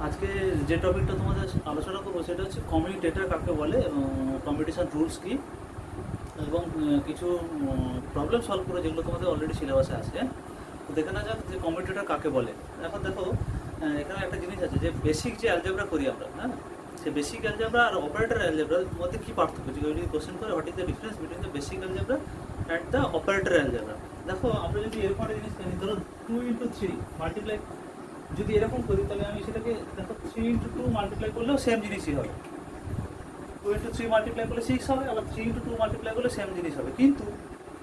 আজকে যে টপিকটা তোমাদের আলোচনা করবো সেটা হচ্ছে কমিউটেটর কাকে বলে এবং কম্পিটিশন রুলস কি এবং কিছু প্রবলেম সলভ করে যেগুলো তোমাদের অলরেডি সিলেবাসে আছে। তো দেখে না যাক যে কমিউটেটর কাকে বলে। এখন দেখো এখানে একটা জিনিস আছে যে বেসিক যে অ্যালজেব্রা করি আমরা, হ্যাঁ, সে বেসিক অ্যালজেব্রা আর অপারেটর অ্যালজেব্রার মধ্যে কী পার্থক্য, যদি কোশ্চেন করে what is the difference between the basic algebra and the operator algebra. দেখো আমরা যদি এরকম একটা জিনিস জানি, ধরো 2 × 3 মাল্টিপ্লাই যদি এরকম করি তাহলে আমি সেটাকে দেখো 3 × 2 মাল্টিপ্লাই করলেও সেম জিনিসই হবে। 2 × 3 মাল্টিপ্লাই করলে 6 হবে, আবার 3 × 2 মাল্টিপ্লাই করলে সেম জিনিস হবে। কিন্তু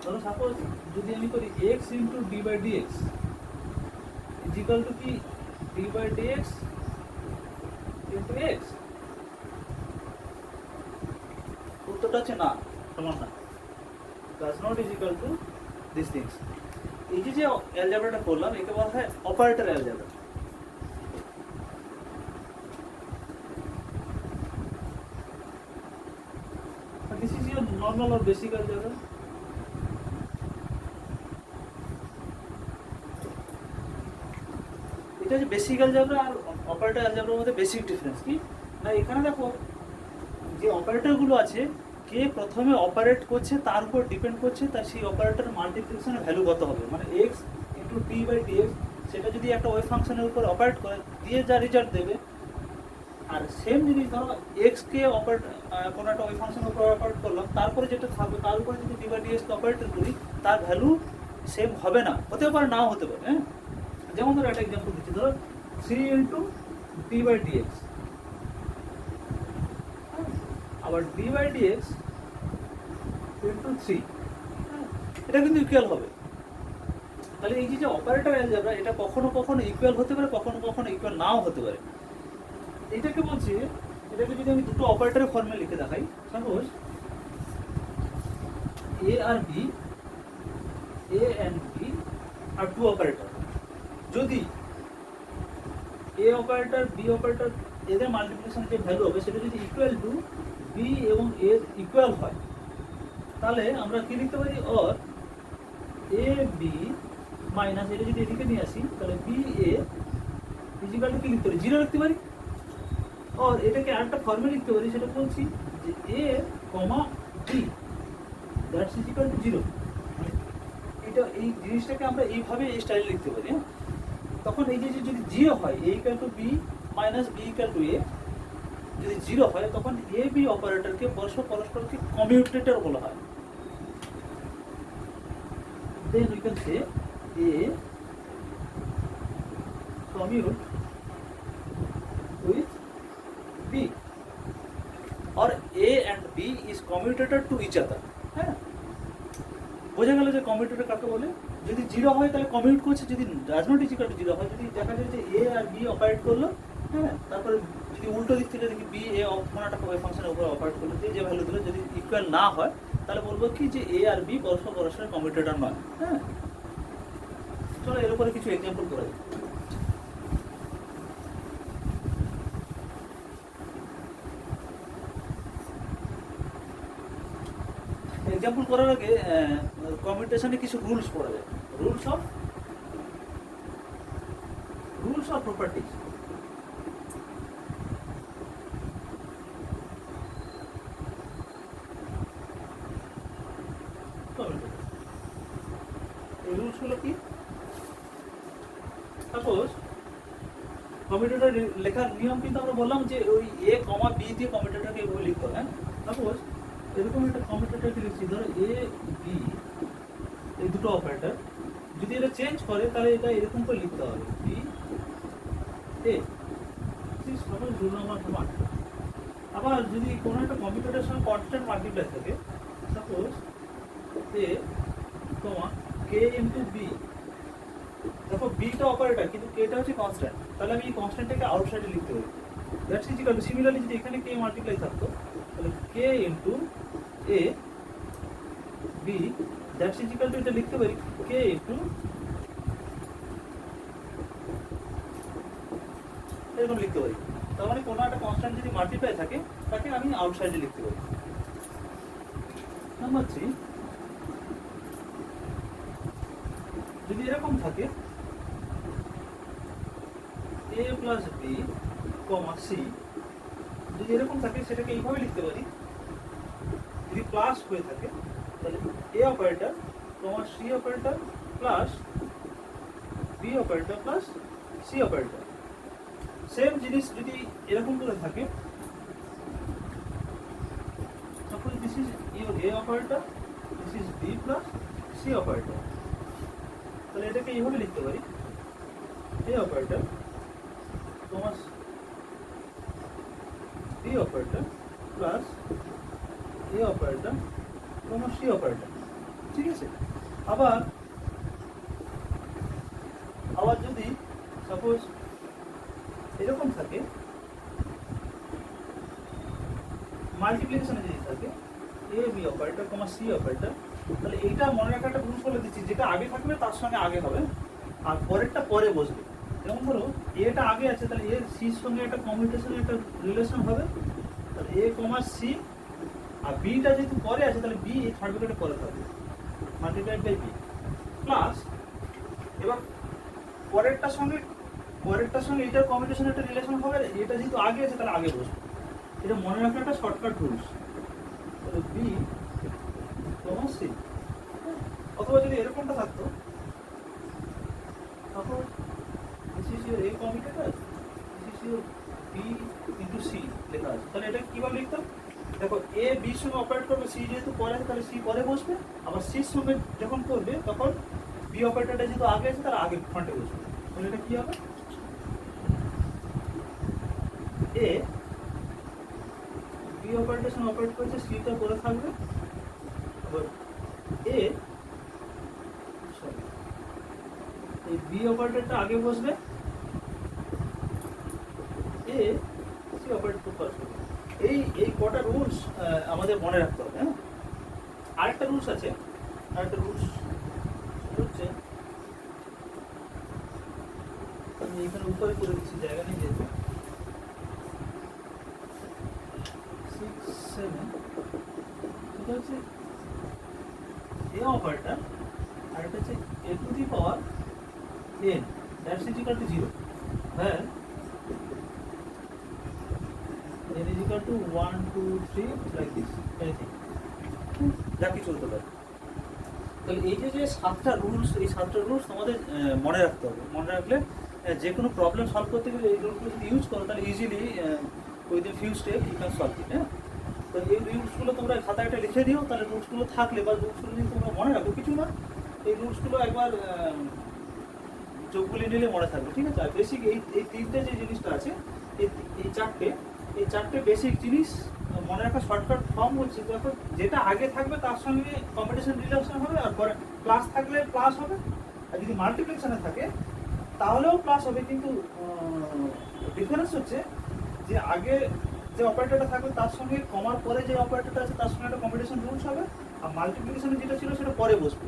ধরো সাপোজ যদি আমি করি x × d/dx is equal to কি d/dx × x, উত্তরটা হচ্ছে না, সমান না, does not is equal to this things. এই যে অ্যালজেব্রাটা করলাম একে বলা হয় operator algebra. This is your normal or basic algebra. এটা যে বেসিক অ্যালজেব্রা আর অপারেটর অ্যালজেব্রার মধ্যে বেসিক ডিফারেন্স কি না, এখানে দেখো যে অপারেটরগুলো আছে কে প্রথমে অপারেট করছে তার উপর ডিপেন্ড করছে তার সেই অপারেটর মাল্টিপ্লিকেশনের ভ্যালু কত হবে। মানে x × d/dx সেটা যদি একটা ওয়েভ ফাংশনের উপর অপারেট করে দিয়ে যা রেজাল্ট দেবে, আর সেম জিনিস ধরো এক্স কে অপারেট কোনো একটা ওয়েভ ফাংশনের উপর অপারেট করলাম, তারপরে যেটা থাকবে তার উপরে যদি d/dx অপারেট করি তার ভ্যালু সেম হবে না, হতে পারে নাও হতে পারে। হ্যাঁ, যেমন ধরো একটা এক্সাম্পল দিচ্ছি, ধরো 3 × d/dx, আবার d/dx × 3, এটা কিন্তু ইকুয়াল হবে। তাহলে এই যে অপারেটর অ্যালজেব্রা এটা কখনো কখনো ইকুয়াল হতে পারে, কখনো কখনো ইকুয়াল নাও হতে পারে। এটাকে বলছি, এটাকে যদি আমি দুটো অপারেটরের ফর্মে লিখে দেখাই, সাপোজ এ আর B, A and B are two operator, যদি এ অপারেটর বি অপারেটর এদের মাল্টিপ্লিকেশনের যে ভ্যালু হবে সেটা যদি ইকুয়াল টু বি এবং এর ইকুয়াল হয়, তাহলে আমরা কি লিখতে পারি, অর এ বি মাইনাস, এটা যদি এদিকে নিয়ে আসি তাহলে B A is equal to কি লিখতে পারি, 0 লিখতে পারি। আর এটাকে আরেকটা ফর্মে লিখতে পারি, সেটা বলছি যে a, b that's is equal to 0। এটা এই জিনিসটাকে আমরা এইভাবে এই স্টাইলে লিখতে পারি। হ্যাঁ, তখন এই যে যদি 0 হয় a = b minus b = a, যদি 0 হয় তখন a b অপারেটরকে পরস্পরকে কমিউটেটর বলা হয়। Then we can say a commute with b or a and b is commutator to each other। হ্যাঁ, বোঝা গেল যে কমিউটেটর কাকে বলে। যদি 0 হয় তাহলে কমিউট করছে, যদি does not is equal to 0 হয়, যদি দেখা যায় যে a আর b অপারেট করলো, হ্যাঁ, তারপরে যদি উল্টো দিক থেকে দেখি b a কোনো একটা ফাংশনের উপর অপারেট করলো, যে ভ্যালু দিল যদি ইকুয়াল না হয় তাহলে বলবো কি যে a আর b পরস্পর কমিউটেটর নয়। হ্যাঁ, চলো এর উপরে কিছু এক্সাম্পল করা যায়। এক্সাম্পল করার আগে কমিউটেশনে কিছু রুলস পড়া যায়। Rules of properties. এই রুলস গুলো কি, সাপোজ কমিউটেটর লেখার নিয়ম কিন্তু আমরা বললাম যে ওই a, b দিয়ে কমিউটেটরকে এভাবে লিখতে হবে। হ্যাঁ, সাপোজ এরকম একটা কমিউটেটরকে লিখছি, ধরো a b এই দুটো অপারেটর, যদি এটা চেঞ্জ করে তাহলে এটা এরকম করে লিখতে হবে b a, suppose rule number 1। আবার যদি কোনো একটা কমিউটেটরের সঙ্গে কনস্ট্যান্ট মাল্টিপ্লাই থাকে, সাপোজ a, k × b, দেখো বিটা অপারেটর কিন্তু কেটা হচ্ছে কনস্ট্যান্ট, তাহলে আমি এই কনস্ট্যান্টটাকে আউটসাইডে লিখতে পারি। That's is equal two, similarly যদি এখানে কে মাল্টিপ্লাই থাকতো তাহলে k × a b that's is equal two, এটা লিখতে পারি k × এরকম লিখতে পারি। তার মানে কোনো একটা কনস্ট্যান্ট যদি মাল্টিপ্লাই থাকে তাকে আমি আউটসাইডে লিখতে পারি। নাম্বার 3, যদি এরকম থাকে a + b কমা সি যদি এরকম থাকে সেটাকে এইভাবে লিখতে পারি, যদি প্লাস হয়ে থাকে তাহলে A operator comma C operator plus B operator plus C operator. Same জিনিস যদি এরকম করে থাকে, suppose this is your A operator, this is B plus C operator, তাহলে এটাকে এইভাবে লিখতে পারি, A operator comma B operator plus A operator comma C operator. ঠিক আছে, আবার যদি সাপোজ এরকম থাকে, মাল্টিপ্লিকেশনে যদি থাকে A B operator comma C operator, তাহলে এইটা মনে রাখা একটা রুলস বলে দিচ্ছি, যেটা আগে থাকবে তার সঙ্গে আগে হবে আর পরেরটা পরে বসবে। যেমন ধরো এটা আগে আছে, তাহলে এর সির সঙ্গে একটা কমিউনিকেশনের একটা রিলেশন হবে, তাহলে এ কমা সি, আর বিটা যেহেতু পরে আছে তাহলে বি এই থার্ড ব্র্যাকেটে পরে থাকবে, মাল্টিপ্লাইড বাই বি প্লাস, এবার পরেরটার সঙ্গে এটার কমিউনিকেশনের একটা রিলেশন হবে, এটা যেহেতু আগে আছে তাহলে আগে বসবে। এটা মনে রাখার একটা শর্টকাট রুলস। তাহলে বি কমা সি, অথবা যদি এরকমটা থাকতো, তারপর this is your A commutator, this is your B into C লেখা আছে, তাহলে এটা কিভাবে লিখতাম? দেখো এ বির সঙ্গে অপারেট করবে, সি যেহেতু পরে আছে তাহলে সি পরে বসবে, আবার সির সঙ্গে যখন করবে তখন বি অপারেটরটা যেহেতু আগে আছে তাহলে আগে ফ্রন্টে বসবে। তাহলে এটা কি হবে? এ বি অপারেটরের সঙ্গে অপারেট করেছে, সিটা পরে থাকবে, আবার এ এই বি অপারেটরটা আগে বসবে, এ সি অপারেটর পরে বসবে। এই কটা রুলস আমাদের মনে রাখতে হবে। হ্যাঁ, আরেকটা রুলস আছে, আরেকটা রুলস হচ্ছে, আমি এখানে উপরে করে দিচ্ছি, জায়গা নেই যেহেতু, 6, 7, এটা হচ্ছে এ অপারেটর, আর এটা হচ্ছে A to the power n that's is equal to 0, হ্যাঁ n is equal to 1, 2, 3 like this, anything, যা কি চলতে পারে। তাহলে এই যে সাতটা রুলস, এই সাতটা রুলস তোমাদের মনে রাখতে হবে। মনে রাখলে যে কোনো প্রবলেম সলভ করতে গেলে এই রুলসগুলো যদি ইউজ করো তাহলে easily within few step you can solve it. হ্যাঁ, তো এই রুলসগুলো তোমরা খাতায় একটা লিখে দিও, তাহলে রুলসগুলো থাকলে বা রুলসগুলো যদি তোমরা মনে রাখো কিছু না, এই রুলসগুলো একবার চোখগুলি নিলে মনে থাকবে। ঠিক আছে, আর বেসিক এই তিনটে যে জিনিসটা আছে, এই চারটে বেসিক জিনিস মনে রাখা শর্টকাট ফর্ম হচ্ছে, দেখো যেটা আগে থাকবে তার সঙ্গে কম্পিটিশন রিলেশন হবে, আর পরে প্লাস থাকলে প্লাস হবে, আর যদি মাল্টিপ্লিকেশনে থাকে তাহলেও প্লাস হবে, কিন্তু ডিফারেন্স হচ্ছে যে আগে যে অপারেটরটা থাকবে তার সঙ্গে কমার পরে যে অপারেটরটা আছে তার সঙ্গে একটা কম্পিটিশন রুলস হবে, আর মাল্টিপ্লিকেশনে যেটা ছিল সেটা পরে বসবে।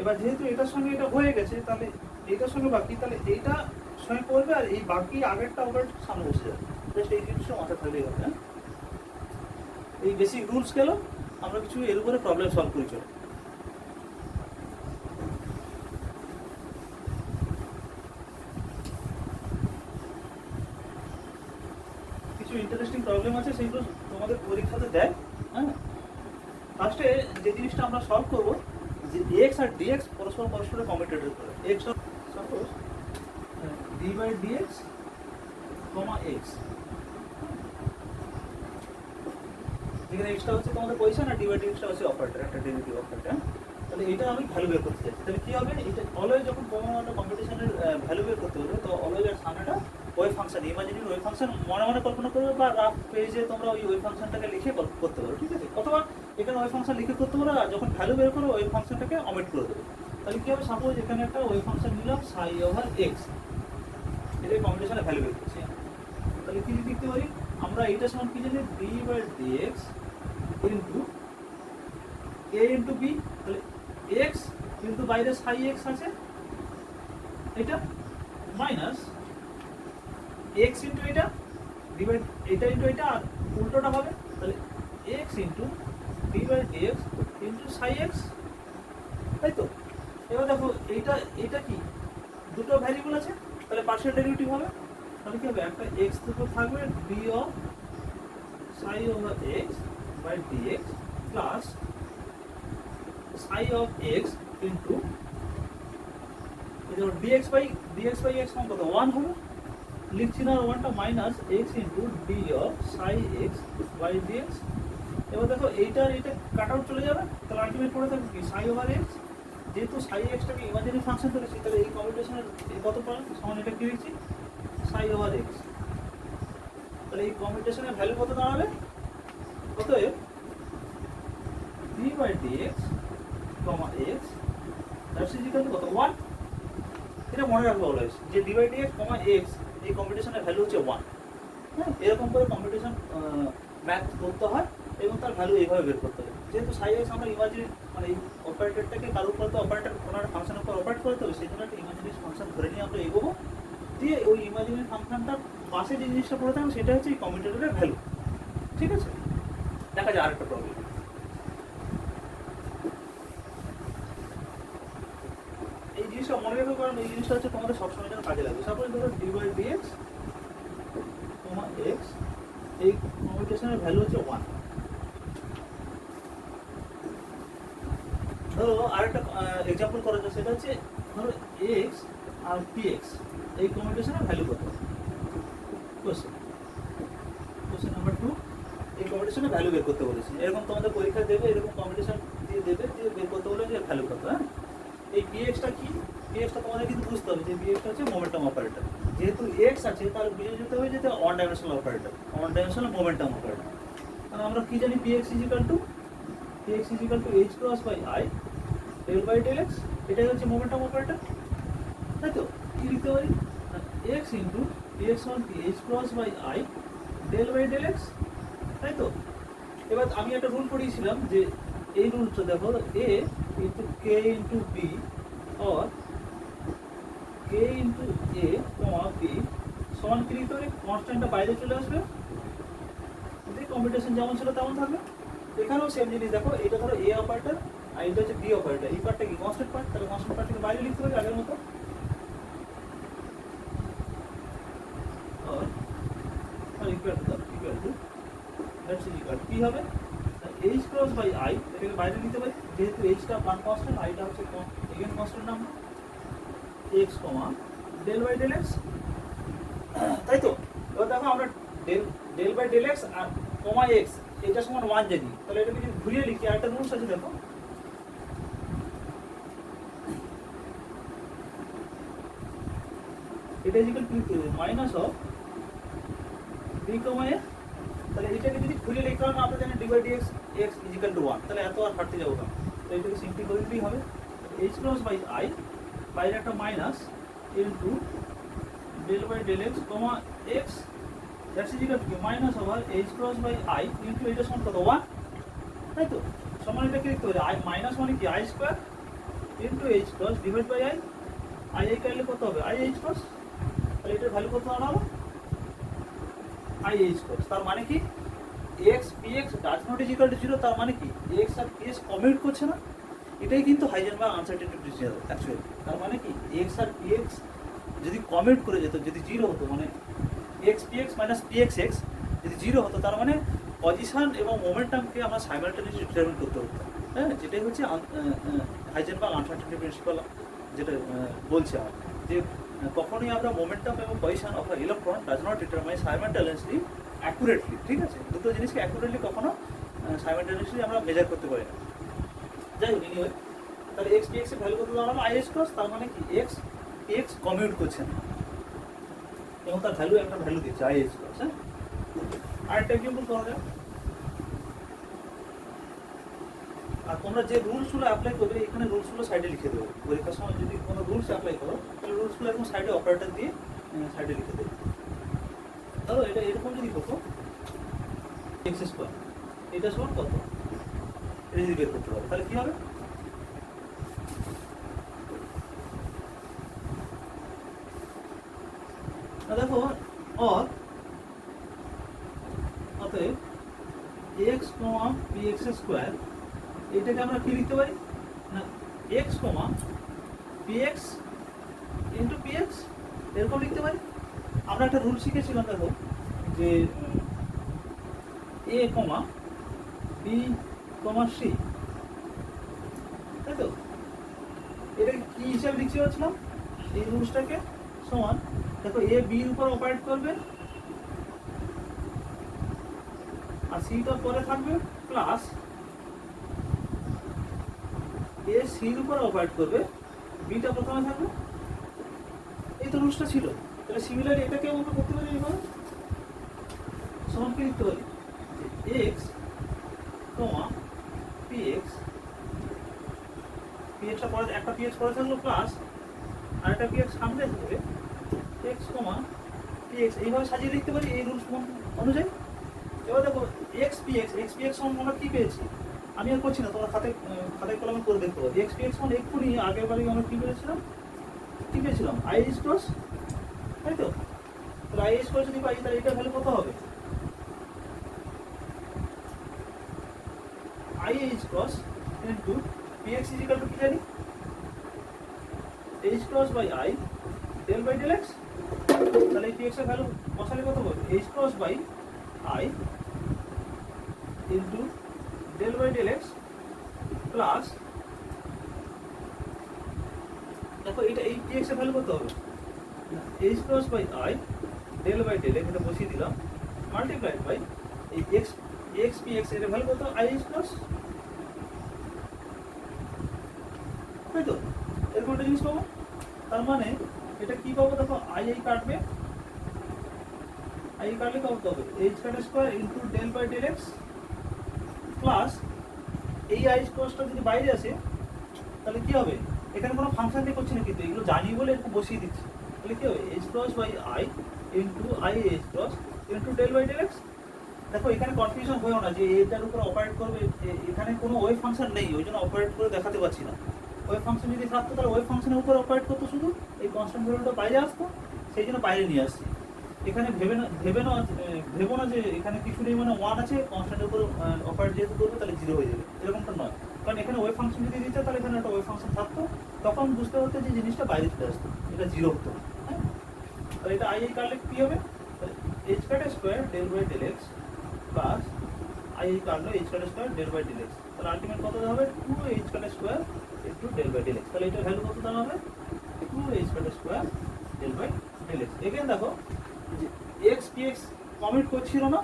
এবার যেহেতু এটার সঙ্গে এটা হয়ে গেছে, তাহলে এইটার সঙ্গে বাকি, তাহলে এইটা সঙ্গে করবে, আর এই বাকি আগেরটা অপারেটর সামনে বসে যাবে। জাস্ট এই জিনিসটা মাথায় থাকলেই হবে। হ্যাঁ, এই বেসিক রুলস গেল, আমরা কিছু এর উপরে প্রবলেম সলভ করি চলো। কিছু ইন্টারেস্টিং প্রবলেম আছে, সেগুলো তোমাদের পরীক্ষাতে দেয়। হ্যাঁ, ফার্স্টে যে জিনিসটা আমরা সলভ করবো, যে এক্স আর ডিএক্স পরস্পরের কমিউটেটর করে, X suppose D by DX comma X, যেখানে এক্সটা হচ্ছে তোমাদের পয়সা, না ডি বাই ডিএক্সটা হচ্ছে অপারেটর, একটা ডেরিভেটিভ অপারেটর। তাহলে এটা আমি ভ্যালু বের করতে চাইছি, তাহলে কি হবে? এটা অলওয়েজ যখন কোনো একটা কম্পিটিশনের ভ্যালু বের করতে হবে, তো অলওয়েজ এর সামনেটা wave function, imaginary wave function মনে মনে কল্পনা করবে, বা রাফ পেজে তোমরা ওই ওয়েভ ফাংশনটাকে লিখে করতে পারো। ঠিক আছে, অথবা এখানে ওয়েভ ফাংশন লিখে করতে পারো, আর যখন ভ্যালু বের করো ওয়েভ ফাংশনটাকে অমিট করে দেবে। তাহলে কি হবে? সাপোজ এখানে একটা ওয়েভ ফাংশন নিলাম সাই ওভার এক্স, এটাই কম্পিটিশনে ভ্যালু বের করছি। তাহলে কি লিখতে পারি আমরা? এইটা সমান কি জানি? D by DX into A into B, তাহলে এক্স কিন্তু বাইরে সাই এক্স আছে, এটা মাইনাস এক্স ইন্টু এটা ডিভাইড এটা ইন্টু এটা, আর উল্টোটা হবে, তাহলে X into D by DX into psi X, তাই তো? এবার দেখো এটা কি দুটো ভ্যারিয়েবল আছে, তাহলে পার্শিয়াল ডেরিভেটিভ হবে, তাহলে কি হবে, একটা এক্স তো থাকবে d of psi over x by dx plus psi of x into dx by x সমান কত 1 হবে, লিখছি না 1টা minus x into d of psi x by dx. এবার দেখো এইটার এটা কাট আউট চলে যাবে, তাহলে আলটিমেট পড়ে থাকবে কি সাই ওভার এক্স। যেহেতু সাই এক্সটাকে ইমাজিনারি ফাংশন ধরেছি, তাহলে এই কম্পিউটেশনের কত পাওয়া সমান এটা কি লিখছি সাই ওভার এক্স। তাহলে এই কম্পিউটেশনের ভ্যালু কত দাঁড়াবে, অতএব D by DX comma X that's is equal to কত 1। এটা মনে রাখবো অলওয়েজ যে D by DX comma X এই কম্পিউটেশনের ভ্যালু হচ্ছে 1। হ্যাঁ, এরকম করে কম্পিউটেশন ম্যাথ করতে হয় এবং তার ভ্যালু এইভাবে বের করতে হবে। যেহেতু সাই এক্স আমরা ইমাজিনারি মানে এই অপারেটরটাকে কারোর উপর তো অপারেটর কোনো একটা ফাংশনের উপর অপারেট করতে হবে, সেই জন্য একটা ইমাজিনারি ফাংশন ধরে নিয়ে আমরা এগোবো, দিয়ে ওই ইমাজিনারি ফাংশনটার পাশে যে জিনিসটা পড়ে থাকবে সেটা হচ্ছে এই কম্পিউটারের ভ্যালু। ঠিক আছে, দেখা যায় আরেকটা প্রবলেম। এই জিনিসটা মনে রেখো, কারণ এই জিনিসটা হচ্ছে তোমাদের সবসময় যেন কাজে লাগবে। সাপোজ ধরো D by DX comma X, এই কম্পিউটেশনের ভ্যালু হচ্ছে 1। ধরো আরেকটা এক্সাম্পল করা যায়, সেটা হচ্ছে ধরো এক্স আর পিএক্স এই কম্পিউটেশনের ভ্যালু কত। কোশ্চেন নাম্বার 2, এই কম্পিউটেশনের ভ্যালু বের করতে বলেছি। এরকম তোমাদের পরীক্ষা দেবে, এরকম কম্পিউটেশন দিয়ে দেবে, দিয়ে বের করতে বলে যে ভ্যালু কত। হ্যাঁ, এই পিএক্সটা কি, পিএক্সটা তোমাদের কিন্তু বুঝতে হবে যে পিএক্সটা হচ্ছে মোমেন্টাম অপারেটর। যেহেতু এক্স আছে তাহলে বুঝে যেতে হবে যে one dimensional operator, one dimensional momentum operator. কারণ আমরা কি জানি PX is equal to H cross by I del by del X, এটাই হচ্ছে মোমেন্টাম অপারেটর। তাই তো, কি লিখতে পারি এক্স ইন্টু পিএক্স ওয়ান কি H cross by I del by del X. তাই তো, এবার আমি একটা রুল পড়িয়েছিলাম যে এই রুলটা দেখো, a into k into b or k into a comma b সমান কি লিখতে পারি, কনস্ট্যান্টটা বাইরে চলে আসবে, কম্পিউটেশন যেমন ছিল তেমন থাকবে। এখানেও সেম জিনিস দেখো, এটা ধরো এ অপারেটর আর এটা হচ্ছে বি অপারেটর, এই পার্টটা কি কনস্ট্যান্ট পার্ট, তাহলে কনস্ট্যান্ট পার্টটাকে বাইরে লিখতে পারি আগের মতো। কি হবে এইচ ক্রস বাই আই, এটাকে বাইরে নিতে পারি, যেহেতু এইচটা ওয়ান কনস্ট্যান্ট, আইটা হচ্ছে again constant number, X comma del by del X. তাই তো, এবার দেখো আমরা ডেল বাই ডেল এক্স আর কমা এক্স এটা সমান 1 জানি, তাহলে এটাকে যদি ঘুরিয়ে লিখি, আরেকটা রুলস আছে দেখো, এটা equal to minus of b comma a. তাহলে এটাকে যদি ঘুরিয়ে লিখতে হয় না, আমরা জানি D by dx x is equal to 1, তাহলে এত আর হাঁটতে যাবো না, তো এটাকে সিম্পলি করে দিলেই হবে। এইচ ক্রস বাই আই, বাইরে একটা minus into del by del X comma X that's is equal to minus over H cross by I into এটা সমান কত 1। তাই তো, সমান এটা কি লিখতে পারি, আই মাইনাস মানে কি I square into H cross divide by I, I এই কাটলে কত হবে আই এইচ ক্রস, তাহলে এটার ভ্যালু কত দাঁড়ালো আই এইচ ক্রস। তার মানে কি x PX does not is equal to 0, তার মানে কি এক্স আর পিএক্স কমিউট করছে না, এটাই কিন্তু হাইজেনবার্গ আনসার্টেনিটি প্রিন্সিপাল অ্যাকচুয়ালি। তার মানে কি এক্স আর পিএক্স যদি কমিউট করে যেত, যদি 0 হতো, মানে x PX minus PX x যদি 0 হতো, তার মানে পজিশন এবং মোমেন্টামকে আমরা সাইমালটেনিয়াসলি ডিটারমিন করতে হতো। হ্যাঁ, যেটাই হচ্ছে হাইজেনবার্গ আনসার্টেনিটি প্রিন্সিপাল যেটা বলছে আমার, যে কখনোই আমরা মোমেন্টাম এবং position of electron does not determine simultaneously accurately. ঠিক আছে, দুটো জিনিসকে অ্যাকুরেটলি কখনো সাইমালটেনিয়াসলি আমরা মেজার করতে পারি না। যাই হোক, এনিওয়ে, তাহলে এক্স পিএক্স এর ভ্যালু কত দাঁড়ালো আই এক্স ক্রস, তার মানে কি এক্স পিএক্স কমিউট করছে না এবং তার ভ্যালু একটা ভ্যালু দিচ্ছে আই এক্স ক্রস। হ্যাঁ, আরেকটা এক্সাম্পল করা যায়। আর তোমরা যে রুলসগুলো অ্যাপ্লাই করবে, এখানে রুলসগুলো সাইডে লিখে দেবে। পরীক্ষার সময় যদি কোনো রুলস অ্যাপ্লাই করো, তাহলে রুলসগুলো একদম সাইডে অপারেটর দিয়ে সাইডে লিখে দেবে। ধরো এটা এরকম যদি হতো এক্স স্কোয়ার, এটা সমান কত, এটা যদি বের করতে পারো তাহলে কি হবে, দেখো অতএব x comma p x square, এটাকে আমরা কি লিখতে পারি না x comma p x into P x, এরকম লিখতে পারি। আমরা একটা রুল শিখেছিলাম, দেখো যে এ কমা বি কমা সি, তাই তো? এটাকে কি হিসাবে লিখতে পারছিলাম এই রুলসটাকে? সমান, দেখো এ বির উপর অপারেট করবে আর সিটা পরে থাকবে, প্লাস এ সির উপর অপারেট করবে, বিটা প্রথমে থাকবে। এই তো রুলসটা ছিল। তাহলে সিমিলারলি এটাকেও আমরা করতে পারি এইভাবে। সমান কি লিখতে পারি? X comma p x, P extra পরে, একটা পি এক্স পরে থাকলো, প্লাস আর একটা পি এক্স সামনে থাকবে, এক্স কমা পি এক্স। এইভাবে সাজিয়ে লিখতে পারি এই রুলস অনুযায়ী। এবার দেখো এক্স পি এক্স সমান আমরা কি পেয়েছি? আমি আর করছি না, তোমরা খাতায় কলমে করে দেখতে পাবো। এক্স পি এক্স সমান এক্ষুনি আগের বারে আমরা কি পেয়েছিলাম আই এইচ ক্রস, তাই তো? তাহলে আই এইচ ক্রস যদি পাই, তাহলে এটার ভ্যালু কত হবে? I H cross into P X is equal to কি জানি? H cross by I del by del X. তাহলে এই পি এক্স এর ভ্যালু বসালে কত হবে? H cross by I into del by del X plus, দেখো এটা এই পি এক্স এর ভ্যালু কত হবে? H cross by I del by del X, এটা বসিয়ে দিলাম, মাল্টিপ্লাইড বাই এই এক্স পি এক্স এর ভ্যালু কত? আই এইচ ক্রস, তাই তো? এরকম একটা জিনিস পাবো। তার মানে এটা কি পাবো? দেখো আই কাটবে, আই কাটলে কত হবে? এইচ কাটা square into del by del X plus এই আই ক্রসটা যদি বাইরে আসে তাহলে কি হবে? এখানে কোনো ফাংশন দিয়ে করছি না, কিন্তু এগুলো জানি বলে একটু বসিয়ে দিচ্ছি। তাহলে কি হবে? H cross by I into I H cross into del by del X. দেখো এখানে কনফিউশন হয়েও না যে এটার উপর অপারেট করবে, এখানে কোনো ওয়েভ ফাংশন নেই, ওই জন্য অপারেট করে দেখাতে পারছি না। ওয়েভ ফাংশন যদি থাকতো তাহলে ওয়েভ ফাংশনের উপর অপারেট করতো, শুধু এই কনস্ট্যান্ট ভ্যালুটা বাইরে আসতো, সেই জন্য বাইরে নিয়ে আসছি। এখানে ভেবো না যে এখানে কিছু নেই, মানে ওয়ান আছে, কনস্ট্যান্টের উপর অপারেট যেহেতু করবে তাহলে জিরো হয়ে যাবে, এরকমটা নয়। কারণ এখানে ওয়েভ ফাংশন যদি দিতে তাহলে এখানে একটা ওয়েভ ফাংশন থাকতো, তখন বুঝতে পারতো যে জিনিসটা বাইরে চলে আসতো, এটা জিরো হতো। হ্যাঁ, তাহলে এটা আই কাটলে কি হবে? এইচ কাটা square del by del X plus I কাটলো এইচ কাটা square del by del X, তাহলে আলটিমেট কত হবে? টু এইচ কাটা square into del by del X. তাহলে এটার ভ্যালু কত দাঁড়াবে? টু এইচ কাটা square del by del X. এখানে দেখো যে এক্স পি এক্স কমিট করছিল না,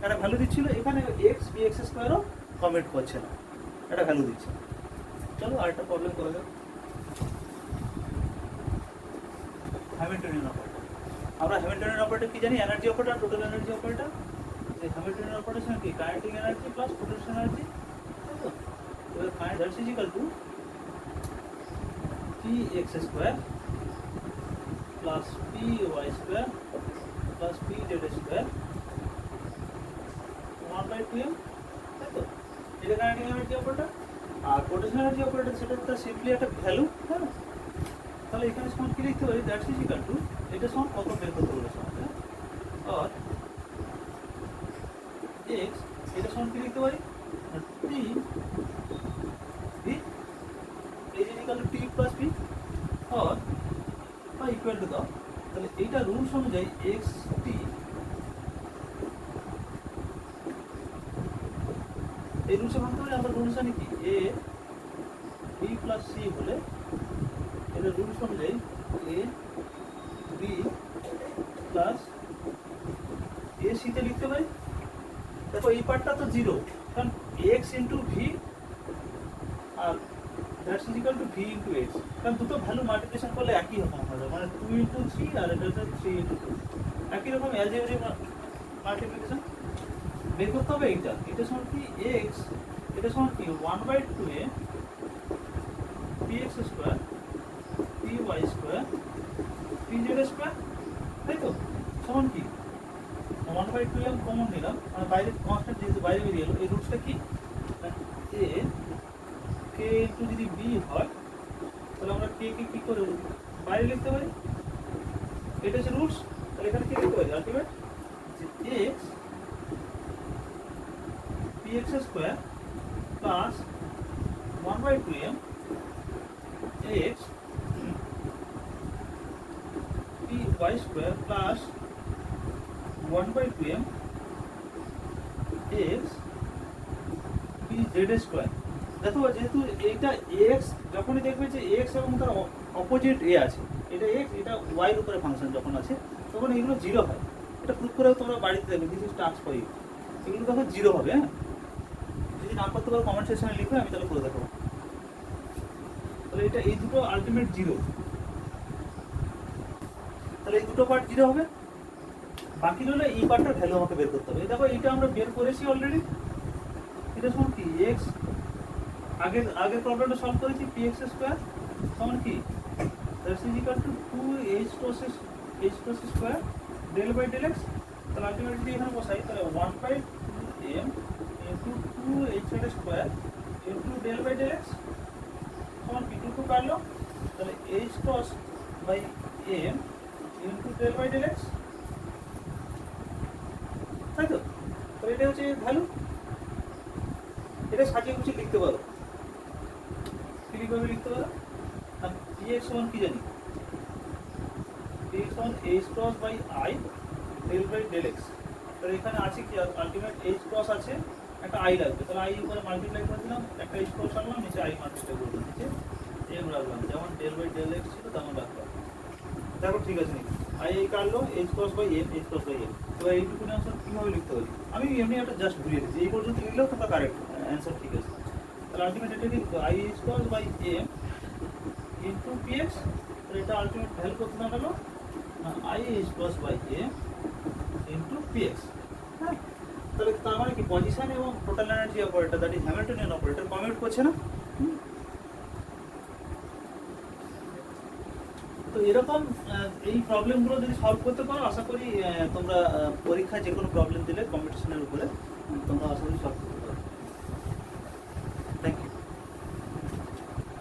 একটা ভ্যালু দিচ্ছিল, এখানে এক্স পি এক্স স্কোয়ারও কমিট করছে না, একটা ভ্যালু দিচ্ছে। চলো আরেকটা প্রবলেম করা যাক। Hamiltonian operator. আমরা হ্যামিল্টনিয়ান অপারেটর কি জানি? Energy operator, total energy operator. এই হ্যামিল্টনিয়ান অপারেটর কি? Kinetic energy plus potential energy, তাই তো? এবার that's is equal to P x square plus P Y square plus P Z square 1/2m, তাই তো? এটা কাইনেটিক এনার্জি অপারেটর। আর potential energy operator সেটা তো সিম্পলি একটা ভ্যালু, তাই না? তাহলে এখানে সমান কি লিখতে পারি? দ্যাটস ইজ ইকুয়াল টু, এটা সমান কত বের করতে বলেছে আমাদের, আর এক্স, এটা সমান কি লিখতে পারি? T V is equal to T plus V আর ইকুয়াল টু দাও। তাহলে এইটা রুলস অনুযায়ী এক্স টি, এই রুলসে ভাঙতে পারি আমরা। রুলস জানি কি? এ বি প্লাস সি হলে এটা রুলস অনুযায়ী এ বি প্লাস এ সিতে লিখতে পারি। দেখো এই পার্টটা তো জিরো, কারণ এক্স ইন্টু ভি আর that's is equal to V into X, কারণ দুটো ভ্যালু মাল্টিপ্লিকেশন করলে একই রকম হবে, মানে 2 ইন্টু 3 আর এটা হচ্ছে 3 ইন্টু 2, একই রকম অ্যালজেব্রিক মাল্টিপ্লিকেশন বের করতে হবে। এটা সমান কি? এক্স, এটা সমান কি? 1/2a P x square P Y square P Z square, তাই তো? সমান কি? 1/2m কমন নিলাম, মানে বাইরে কনস্ট্যান্ট যেহেতু বাইরে বেরিয়ে এলো। এই রুটসটা কি? এ কে ইন্টু যদি বি হয় তাহলে আমরা কে কে কি করে বাইরে লিখতে পারি? এটা হচ্ছে রুটস। তাহলে এখানে কি লিখতে পারি? আলটিমেট যে x P x square plus 1/2m x P y square plus 1/2m x p z square. দেখো যেহেতু এইটা x, যখনই দেখবে যে x এবং তার অপোজিট a আছে, এটা x এটা y এর উপরে ফাংশন যখন আছে, তখন এগুলো জিরো হয়। এটা প্রুফ করেও তোমরা বাড়িতে দেখবে, this is task for you. এগুলো তখন জিরো হবে। হ্যাঁ, যদি না করতে পারো কমেন্ট সেকশনে লিখবে, আমি তাহলে করে দেখাবো। তাহলে এটা এই দুটো আলটিমেট জিরো, তাহলে এই দুটো পার্ট জিরো হবে। বাকি রইলে এই পার্টটার ভ্যালু আমাকে বের করতে হবে। এই দেখো এটা আমরা বের করেছি অলরেডি। এটা সমান কি x, আগের প্রবলেমটা সলভ করেছি, px স্কয়ার সমান কি that's is equal to 2h cos square del by del x। তাহলে আলটিমেটলি এখানে বসাই, তাহলে 1/2m into 2h square into del by del x সমান কি 2 কাটলো, তাহলে h cos by m into del by del x, তাই তো? তাহলে এটা হচ্ছে ভ্যালু। এটা সাজিয়ে গুছিয়ে লিখতে পারো, কিভাবে লিখতে পারো? আর px সমান কি জানি, px সমান h cross by I del by del x। তাহলে এখানে আছে কি আলটিমেট h cross আছে, একটা I লাগবে, তাহলে I উপরে মাল্টিপ্লাই করে দিলাম, একটা h cross আনলাম, নিচে I মাল্টিপ্লাই করে দিলাম, নিচে m রাখলাম, যেমন del বাই del x ছিল তেমন রাখলাম। দেখো ঠিক আছে নাকি? I কাটলো h cross by m, h cross by m। তো এইটুকু অ্যান্সার কিভাবে লিখতে পারি? আমি এমনি একটা জাস্ট ঘুরিয়ে দিচ্ছি, এই পর্যন্ত লিখলেও তোমরা কারেক্ট অ্যান্সার ঠিক আছে। তাহলে আলটিমেট এটা লিখবো I h cross by m into px। তাহলে এটা আলটিমেট ভ্যালু কত দাঁড়ালো না I h cross by m into px। হ্যাঁ, তাহলে তার মানে কি পজিশন এবং total energy operator, that is Hamiltonian operator, commute করছে না? তো এরকম এই প্রবলেমগুলো যদি সলভ করতে পারো, আশা করি তোমরা পরীক্ষায় যে কোনো প্রবলেম দিলে কম্পিটিশনের উপরে তোমরা আশা করি সলভ করতে পারো।